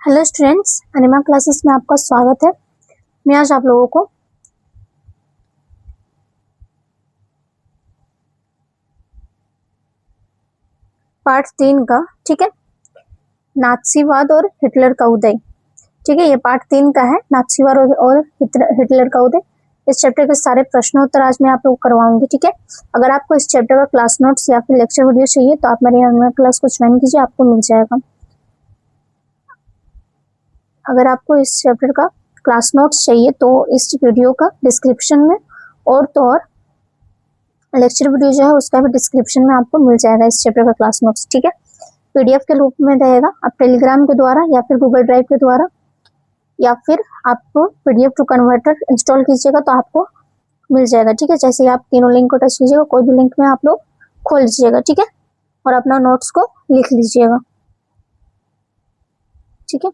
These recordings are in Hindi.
हेलो स्टूडेंट्स, एनिमा क्लासेस में आपका स्वागत है। मैं आज आप लोगों को पार्ट 3 का, ठीक है, नाथसीवाद और हिटलर का उदय, ठीक है, ये पार्ट 3 का है, नाथसीवाद और हिटलर का उदय। इस चैप्टर के सारे प्रश्नोत्तर आज मैं आप लोगों को करवाऊंगी, ठीक है। अगर आपको इस चैप्टर का क्लास नोट्स या फिर लेक्चर वीडियो चाहिए तो आप मेरे एनिमा क्लास को ज्वाइन कीजिए, आपको मिल जाएगा। अगर आपको इस चैप्टर का क्लास नोट्स चाहिए तो इस वीडियो का डिस्क्रिप्शन में और तो और लेक्चर वीडियो जो है उसका भी डिस्क्रिप्शन में आपको मिल जाएगा इस चैप्टर का क्लास नोट्स, ठीक है। पीडीएफ के रूप में रहेगा, आप टेलीग्राम के द्वारा या फिर गूगल ड्राइव के द्वारा या फिर आपको पीडीएफ टू कन्वर्टर इंस्टॉल कीजिएगा तो आपको मिल जाएगा, ठीक है। जैसे ही आप तीनों लिंक को टच कीजिएगा, कोई भी लिंक में आप लोग खोल लीजिएगा, ठीक है, और अपना नोट्स को लिख लीजिएगा, ठीक है।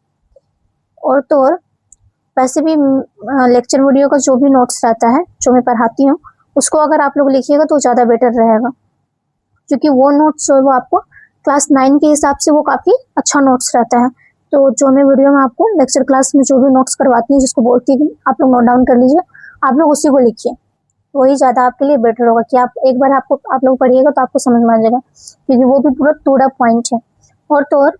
और तो और वैसे भी लेक्चर वीडियो का जो भी नोट्स रहता है जो मैं पढ़ाती हूँ उसको अगर आप लोग लिखिएगा तो ज़्यादा बेटर रहेगा, क्योंकि वो नोट्स जो है वो आपको क्लास 9 के हिसाब से वो काफ़ी अच्छा नोट्स रहता है। तो जो मैं वीडियो में आपको लेक्चर क्लास में जो भी नोट्स करवाती हूँ जिसको बोलती हूँ आप लोग नोट डाउन कर लीजिए, आप लोग उसी को लिखिए, वही ज़्यादा आपके लिए बेटर होगा कि आप एक बार आप लोग पढ़िएगा तो आपको समझ में आ जाएगा, क्योंकि वो भी पूरा टू द पॉइंट है। और तो और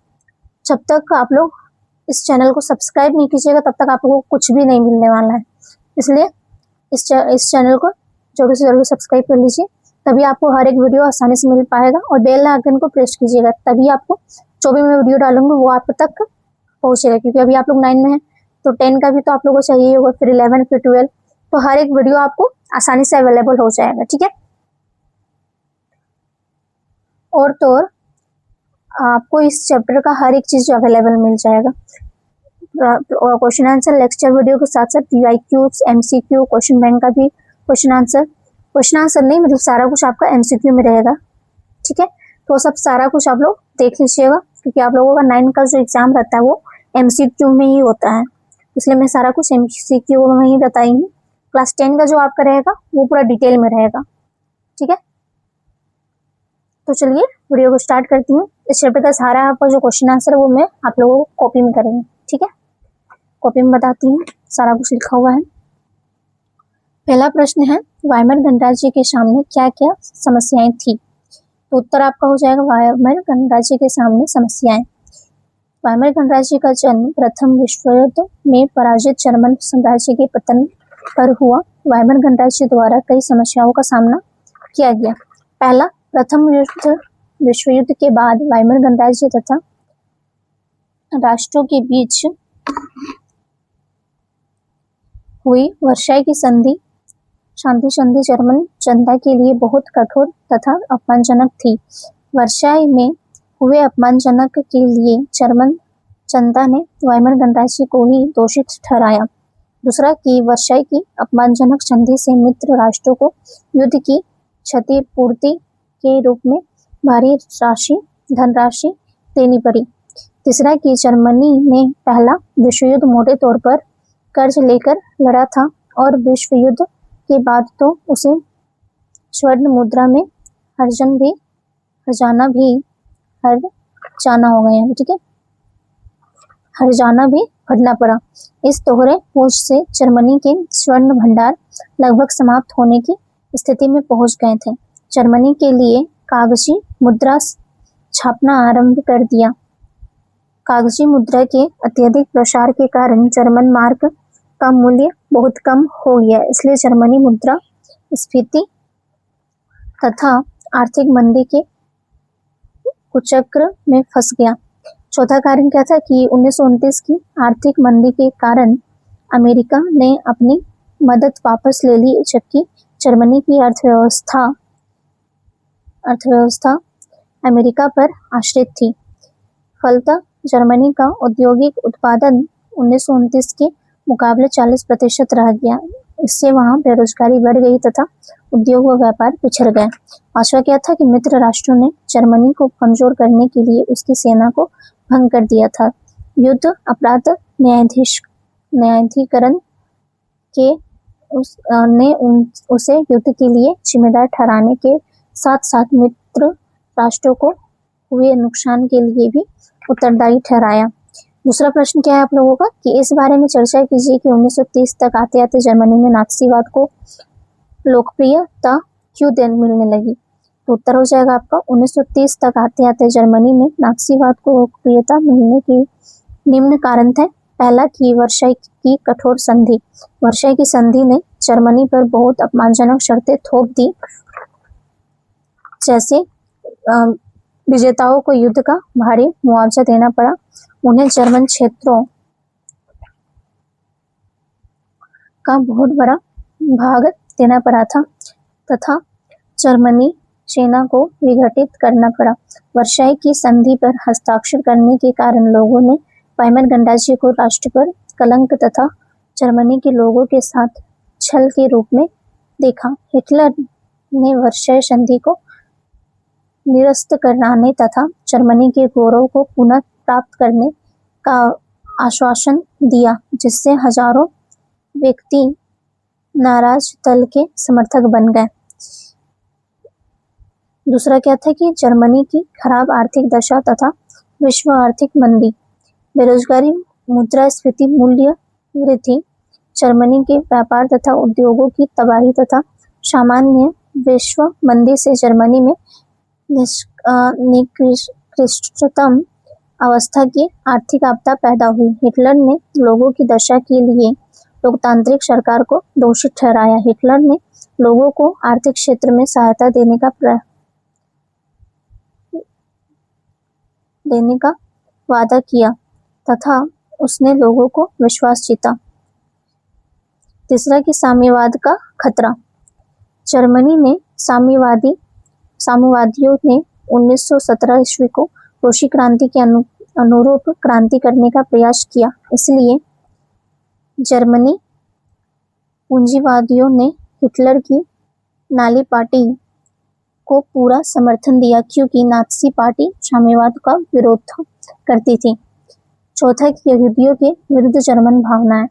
जब तक आप लोग इस चैनल को सब्सक्राइब नहीं कीजिएगा तब तक आपको कुछ भी नहीं मिलने वाला है, इसलिए इस चैनल को जल्दी से जल्दी सब्सक्राइब कर लीजिए, तभी आपको हर एक वीडियो आसानी से मिल पाएगा। और बेल आइकन को प्रेस कीजिएगा, तभी आपको जो भी मैं वीडियो डालूंगी वो आप तक पहुंचेगा, क्योंकि अभी आप लोग 9 में हैं तो 10 का भी तो आप लोगों को चाहिए होगा, फिर 11 फिर 12, तो हर एक वीडियो आपको आसानी से अवेलेबल हो जाएगा, ठीक है। और तो और आपको इस चैप्टर का हर एक चीज अवेलेबल मिल जाएगा, क्वेश्चन आंसर लेक्चर वीडियो के साथ साथ पीवाईक्यूज, एमसीक्यू, क्वेश्चन बैंक का भी क्वेश्चन आंसर नहीं, मतलब सारा कुछ आपका एमसीक्यू में रहेगा, ठीक है। तो सब सारा कुछ आप लोग देख लीजिएगा, क्योंकि आप लोगों का 9 का जो एग्जाम रहता है वो एमसीक्यू में ही होता है, इसलिए मैं सारा कुछ एमसीक्यू में ही बताई हूँ। क्लास 10 का जो आपका रहेगा वो पूरा डिटेल में रहेगा, ठीक है। तो चलिए वीडियो को स्टार्ट करती हूँ। इस चैप्टर का सारा आपका जो क्वेश्चन आंसर है वो मैं आप लोगों को कॉपी में करेंगे, ठीक है। कॉपी में बताती हूँ, सारा कुछ लिखा हुआ है। पहला प्रश्न है, वाइमर गणराज्य के सामने क्या क्या समस्याएं थी? तो उत्तर आपका हो जाएगा वाइमर गणराज्य के सामने समस्याएं। वाइमर गणराज्य का जन्म प्रथम विश्व युद्ध में पराजित जर्मन साम्राज्य के पतन पर हुआ। वाइमर गणराज्य द्वारा कई समस्याओं का सामना किया गया। पहला, प्रथम विश्व युद्ध के बाद वाइमर गणराज्य तथा राष्ट्रों के बीच हुई वर्साई की शांति संधि जर्मन जनता के लिए बहुत कठोर तथा अपमानजनक थी। वर्साई में हुए अपमानजनक के लिए जर्मन जनता ने वाइमर गणराज्य को ही दोषित ठहराया। दूसरा, कि वर्साई की अपमानजनक संधि से मित्र राष्ट्रों को युद्ध की क्षतिपूर्ति के रूप में भारी धनराशि देनी पड़ी। तीसरा, कि जर्मनी ने पहला विश्व युद्ध मोटे तौर पर कर्ज लेकर लड़ा था और विश्व युद्ध के बाद तो उसे स्वर्ण मुद्रा में हर्जाना हो गए हैं, ठीक है, हर्जाना भी भरना पड़ा। इस दोहरे बोझ से जर्मनी के स्वर्ण भंडार लगभग समाप्त होने की स्थिति में पहुंच गए थे। जर्मनी के लिए कागजी मुद्रा छापना आरंभ कर दिया। कागजी मुद्रा के अत्यधिक प्रसार के कारण जर्मन मार्क का मूल्य बहुत कम हो गया, इसलिए जर्मनी मुद्रा स्फीति तथा आर्थिक मंदी के कुचक्र में फंस गया। चौथा कारण क्या था कि 1929 की आर्थिक मंदी के कारण अमेरिका ने अपनी मदद वापस ले ली, जबकि जर्मनी की अर्थव्यवस्था अमेरिका पर आश्रित थी। फलतः जर्मनी का औद्योगिक उत्पादन 1929 के मुकाबले 40% रह गया। इससे वहां बेरोजगारी बढ़ गई तथा उद्योग व व्यापार पिछड़ गए। पांचवा क्या था कि मित्र राष्ट्रों ने जर्मनी को कमजोर करने के लिए उसकी सेना को भंग कर दिया था। युद्ध अपराध न्यायाधिकरण के उसे युद्ध के लिए जिम्मेदार ठहराने के साथ साथ मित्र राष्ट्रों को हुए नुकसान के लिए भी उत्तरदायी ठहराया। दूसरा प्रश्न क्या है आप लोगों का कि इस बारे में चर्चा कीजिए कि 1930 तक आते आते जर्मनी में नात्सीवाद को लोकप्रियता क्यों मिलने लगी। तो उत्तर हो जाएगा आपका 1930 तक आते आते जर्मनी में नात्सीवाद को लोकप्रियता मिलने के निम्न कारण थे। पहला कि वर्साई की कठोर संधि। वर्साई की संधि ने जर्मनी पर बहुत अपमानजनक शर्तें थोप दी, जैसे विजेताओं को युद्ध का भारी मुआवजा देना पड़ा, उन्हें जर्मन क्षेत्रों का बहुत बड़ा भाग देना पड़ा था तथा जर्मनी सेना को विघटित करना पड़ा। वर्साई की संधि पर हस्ताक्षर करने के कारण लोगों ने वाइमर गणराज्य को राष्ट्र पर कलंक तथा जर्मनी के लोगों के साथ छल के रूप में देखा। हिटलर ने वर्साई संधि को निरस्त कराने तथा जर्मनी के गौरव को पुनः प्राप्त करने का आश्वासन दिया, जिससे हजारों व्यक्ति नाराज दल के समर्थक बन गए। दूसरा क्या था कि जर्मनी की खराब आर्थिक दशा तथा विश्व आर्थिक मंदी, बेरोजगारी, मुद्रास्फीति, मूल्य वृद्धि, जर्मनी के व्यापार तथा उद्योगों की तबाही तथा सामान्य विश्व मंदी से जर्मनी में निकृष्टतम अवस्था की आर्थिक आपदा पैदा हुई। हिटलर ने लोगों की दशा के लिए लोकतांत्रिक सरकार को दोषी ठहराया। हिटलर ने लोगों को आर्थिक क्षेत्र में सहायता देने का वादा किया तथा उसने लोगों को विश्वास जीता। तीसरा कि साम्यवाद का खतरा। जर्मनी में साम्यवादियों ने 1917 ईस्वी को रूसी क्रांति के अनुरूप क्रांति करने का प्रयास किया, इसलिए जर्मनी पूंजीवादियों ने हिटलर की नाली पार्टी को पूरा समर्थन दिया, क्योंकि नात्सी पार्टी साम्यवाद का विरोध करती थी। चौथा कि यहूदियों के विरुद्ध जर्मन भावनाएं।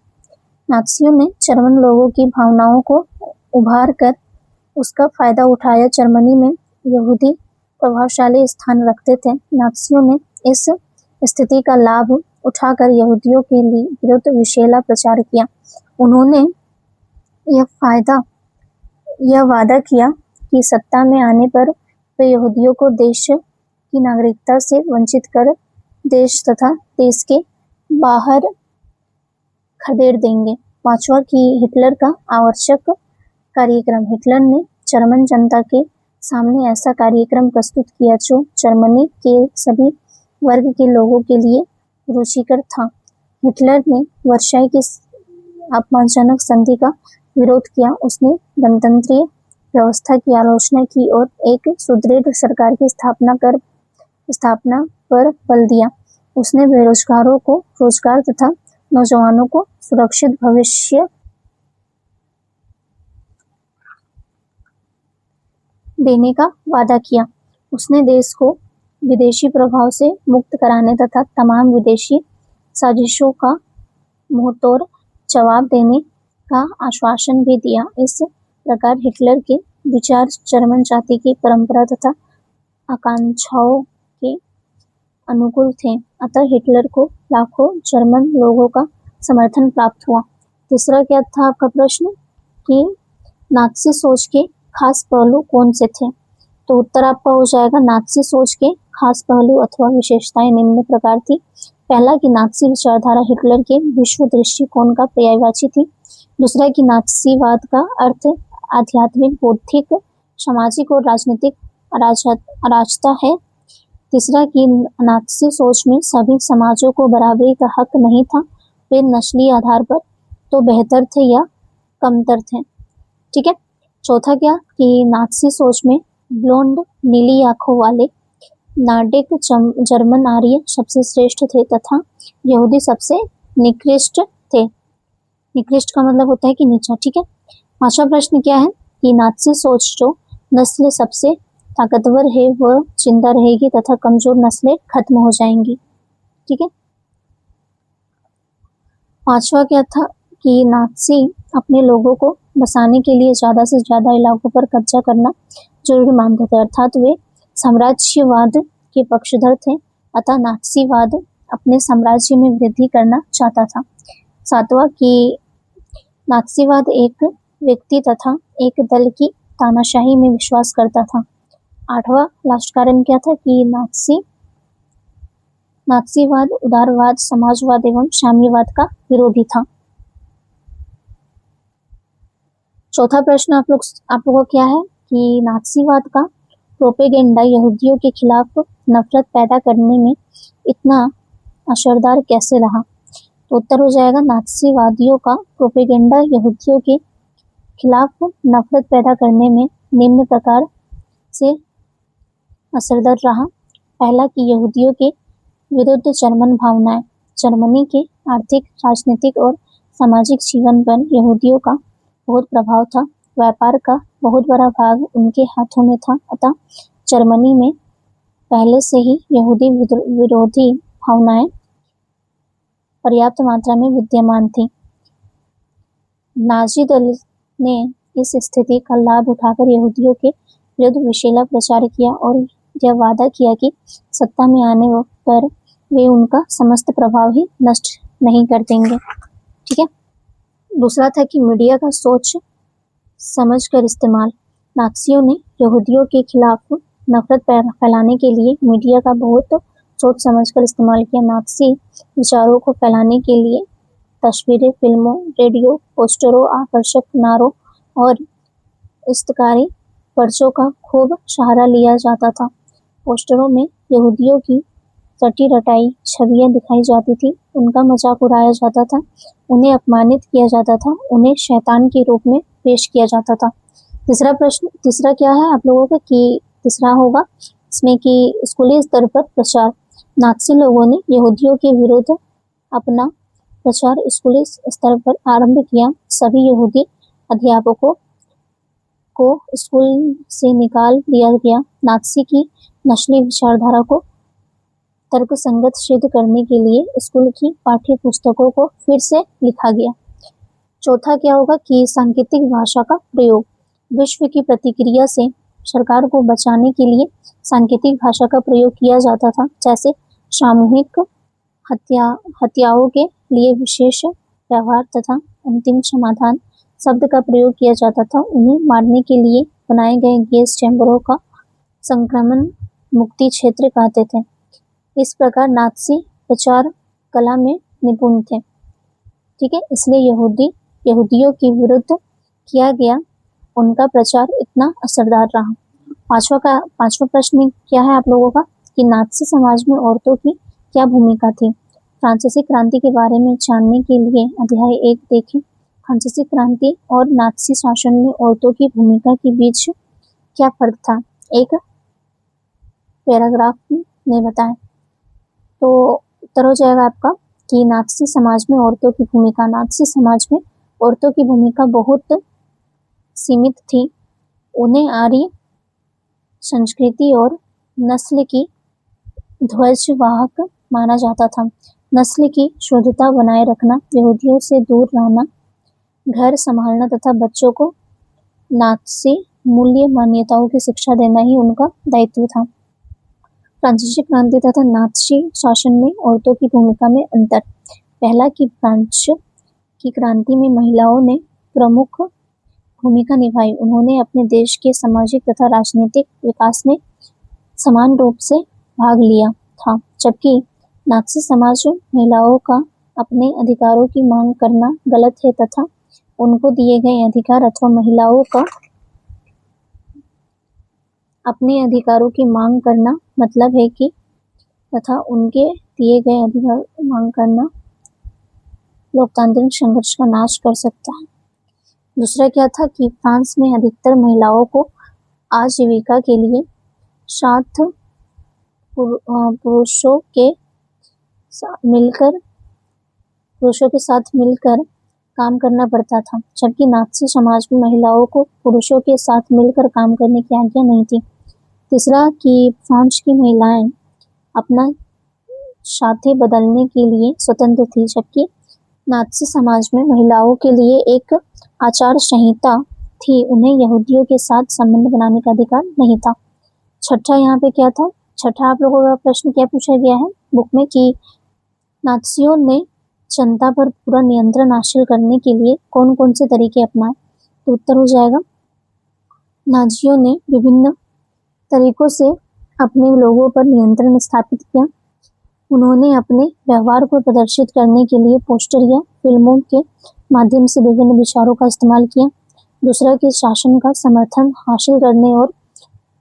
नात्सियों ने जर्मन लोगों की भावनाओं को उभार कर उसका फायदा उठाया। जर्मनी में यहूदी प्रभावशाली स्थान रखते थे। नात्सियों ने इस स्थिति का लाभ उठाकर यहूदियों के लिए विरुद्ध विषैला प्रचार किया। उन्होंने यह वादा किया कि सत्ता में आने पर वे यहूदियों को देश की नागरिकता से वंचित कर देश तथा देश के बाहर खदेड़ देंगे। पांचवा कि हिटलर का आवश्यक कार्यक्रम। हिटलर ने जर्मन जनता के सामने ऐसा कार्यक्रम प्रस्तुत किया जो जर्मनी के सभी वर्ग के लोगों के लिए रुचिकर था। हिटलर ने वर्साई की अपमानजनक संधि का विरोध किया। उसने गणतंत्रीय व्यवस्था की आलोचना की और एक सुदृढ़ सरकार की स्थापना पर बल दिया। उसने बेरोजगारों को रोजगार तथा नौजवानों को सुरक्षित भविष्य देने का वादा किया। उसने देश को विदेशी प्रभाव से मुक्त कराने तथा तमाम विदेशी साजिशों का मुंहतोड़ जवाब देने का आश्वासन भी दिया। इस प्रकार हिटलर के विचार जर्मन जाति की परंपरा तथा आकांक्षाओं के अनुकूल थे, अतः हिटलर को लाखों जर्मन लोगों का समर्थन प्राप्त हुआ। तीसरा क्या था आपका प्रश्न कि नात्सी सोच के खास पहलू कौन से थे। तो उत्तर आपका हो जाएगा नात्सी सोच के खास पहलू अथवा विशेषताएं निम्न प्रकार थी। पहला कि नात्सी विचारधारा हिटलर के विश्व दृष्टिकोण का पर्यायवाची थी। दूसरा कि नात्सीवाद का अर्थ आध्यात्मिक, बौद्धिक, सामाजिक और राजनीतिक अराजकता है। तीसरा कि नात्सी सोच में सभी समाजों को बराबरी का हक नहीं था, वे नस्ली आधार पर तो बेहतर थे या कमतर थे। ठीक है। चौथा क्या कि नात्सी सोच में ब्लोंड नीली आंखों वाले नार्डिक जर्मन आर्य सबसे श्रेष्ठ थे तथा यहूदी सबसे निकृष्ट थे। निकृष्ट का मतलब होता है कि नीचा। ठीक है। पांचवा प्रश्न क्या है कि नात्सी सोच जो नस्ल सबसे ताकतवर है वह जिंदा रहेगी तथा कमजोर नस्लें खत्म हो जाएंगी। ठीक है। पांचवा क्या था कि नात्सी अपने लोगों को बसाने के लिए ज्यादा से ज्यादा इलाकों पर कब्जा करना जरूरी मानते थे, अर्थात वे साम्राज्यवाद के पक्षधर थे। अतः नात्सीवाद अपने साम्राज्य में वृद्धि करना चाहता था। 7वां कि नात्सीवाद एक व्यक्ति तथा एक दल की तानाशाही में विश्वास करता था। 8वां लास्ट कारण क्या था कि नात्सीवाद उदारवाद, समाजवाद एवं साम्यवाद का विरोधी था। चौथा प्रश्न आप लोगों को क्या है कि नात्सीवाद का प्रोपेगेंडा यहूदियों के खिलाफ नफरत पैदा करने में इतना असरदार कैसे रहा? तो उत्तर हो जाएगा नात्सीवादियों का प्रोपेगेंडा यहूदियों के खिलाफ नफरत पैदा करने में निम्न प्रकार से असरदार रहा। पहला कि यहूदियों के विरुद्ध जर्मन भावनाएं। जर्मनी के आर्थिक, राजनीतिक और सामाजिक जीवन पर यहूदियों का बहुत प्रभाव था। व्यापार का बहुत बड़ा भाग उनके हाथों में था, अतः जर्मनी में पहले से ही यहूदी विरोधी भावनाएं पर्याप्त मात्रा में विद्यमान थी। नाजी दल ने इस स्थिति का लाभ उठाकर यहूदियों के विरुद्ध विषैला प्रचार किया और यह वादा किया कि सत्ता में आने पर वे उनका समस्त प्रभाव ही नष्ट नहीं कर देंगे। ठीक है। दूसरा था कि मीडिया का सोच समझकर इस्तेमाल। नात्सियों ने यहूदियों के खिलाफ नफरत फैलाने के लिए मीडिया का बहुत सोच समझकर इस्तेमाल किया। नात्सी विचारों को फैलाने के लिए तस्वीरें, फिल्मों, रेडियो, पोस्टरों, आकर्षक नारों और इश्तहारी पर्चों का खूब सहारा लिया जाता था। पोस्टरों में यहूदियों की रटी रटाई छवियां दिखाई जाती थी, उनका मजाक उड़ाया जाता था, उन्हें अपमानित किया जाता था, उन्हें शैतान के रूप में पेश किया जाता था। तीसरा क्या है आप लोगों का कि तीसरा होगा इसमें कि स्कूली स्तर पर प्रचार। नात्सी लोगों ने यहूदियों के विरुद्ध अपना प्रचार स्कूली स्तर पर आरंभ किया। सभी यहूदी अध्यापकों को स्कूल से निकाल दिया गया। नात्सी की नस्ली विचारधारा को तर्कसंगत सिद्ध करने के लिए स्कूल की पाठ्य पुस्तकों को फिर से लिखा गया। चौथा क्या होगा कि सांकेतिक भाषा का प्रयोग। विश्व की प्रतिक्रिया से सरकार को बचाने के लिए सांकेतिक भाषा का प्रयोग किया जाता था, जैसे सामूहिक हत्याओं के लिए विशेष व्यवहार तथा अंतिम समाधान शब्द का प्रयोग किया जाता था। उन्हें मारने के लिए बनाए गए गैस चैम्बरों का संक्रमण मुक्ति क्षेत्र कहते थे। इस प्रकार नात्सी प्रचार कला में निपुण थे। ठीक है, इसलिए यहूदियों के विरुद्ध किया गया उनका प्रचार इतना असरदार रहा। पांचवा प्रश्न क्या है आप लोगों का कि नात्सी समाज में औरतों की क्या भूमिका थी? फ्रांसीसी क्रांति के बारे में जानने के लिए अध्याय 1 देखें। फ्रांसीसी क्रांति और नात्सी शासन में औरतों की भूमिका के बीच क्या फर्क था, एक पैराग्राफ में बताएं। तो उत्तर हो जाएगा आपका कि नात्सी समाज में औरतों की भूमिका। नात्सी समाज में औरतों की भूमिका बहुत सीमित थी। उन्हें आर्य संस्कृति और नस्ल की ध्वजवाहक माना जाता था। नस्ल की शुद्धता बनाए रखना, यहूदियों से दूर रहना, घर संभालना तथा बच्चों को नात्सी मूल्य मान्यताओं की शिक्षा देना ही उनका दायित्व था। फ्रांसीसी क्रांति तथा नात्सी शासन में औरतों की भूमिका में अंतर। पहला कि फ्रांस की क्रांति में महिलाओं ने प्रमुख भूमिका निभाई। उन्होंने अपने देश के सामाजिक तथा राजनीतिक विकास में समान रूप से भाग लिया था, जबकि नात्सी समाज में महिलाओं का अपने अधिकारों की मांग करना गलत है तथा उनको दिए गए अधिकार अथवा महिलाओं का अपने अधिकारों की मांग करना मतलब है कि तथा उनके दिए गए अधिकार मांग करना लोकतांत्रिक संघर्ष का नाश कर सकता है। दूसरा क्या था कि फ्रांस में अधिकतर महिलाओं को आजीविका के लिए पुरुषों के साथ मिलकर काम करना पड़ता था, जबकि नात्सी समाज में महिलाओं को पुरुषों के साथ मिलकर काम करने की आज्ञा नहीं थी। तीसरा कि फ्रांस की महिलाएं अपना शादी बदलने के लिए स्वतंत्र थी, जबकि नात्सी समाज में महिलाओं के लिए एक आचार संहिता थी, उन्हें यहूदियों के साथ संबंध बनाने का अधिकार नहीं था। छठा यहाँ पे क्या था? छठा आप लोगों का प्रश्न क्या पूछा गया है बुक में कि नात्सियों ने जनता पर पूरा नियंत्रण हासिल करने के लिए कौन कौन से तरीके अपनाए? तो उत्तर हो जाएगा, नाजियों ने विभिन्न तरीकों से अपने लोगों पर नियंत्रण स्थापित किया। उन्होंने अपने व्यवहार को प्रदर्शित करने के लिए पोस्टर या फिल्मों के माध्यम से विभिन्न विचारों का इस्तेमाल किया। दूसरा कि शासन का समर्थन हासिल करने और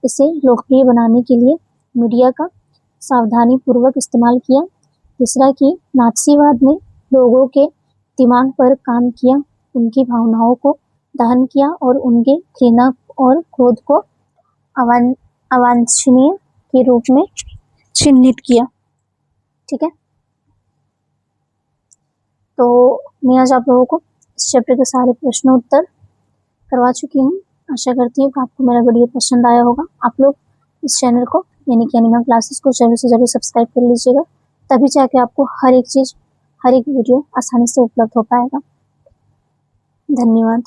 इसे लोकप्रिय बनाने के लिए मीडिया का सावधानी पूर्वक इस्तेमाल किया। तीसरा कि नात्सीवाद ने लोगों के दिमाग पर काम किया, उनकी भावनाओं को दहन किया और उनके घृणा और क्रोध को अवांछनीय के रूप में चिन्हित किया। ठीक है, तो मैं आज आप लोगों को इस चैप्टर के सारे प्रश्न उत्तर करवा चुकी हूँ। आशा करती हूँ कि आपको मेरा वीडियो पसंद आया होगा। आप लोग इस चैनल को यानी कि एनिमल क्लासेस को जरूर से जरूर सब्सक्राइब कर लीजिएगा, तभी जाके आपको हर एक चीज़, हर एक वीडियो आसानी से उपलब्ध हो पाएगा। धन्यवाद।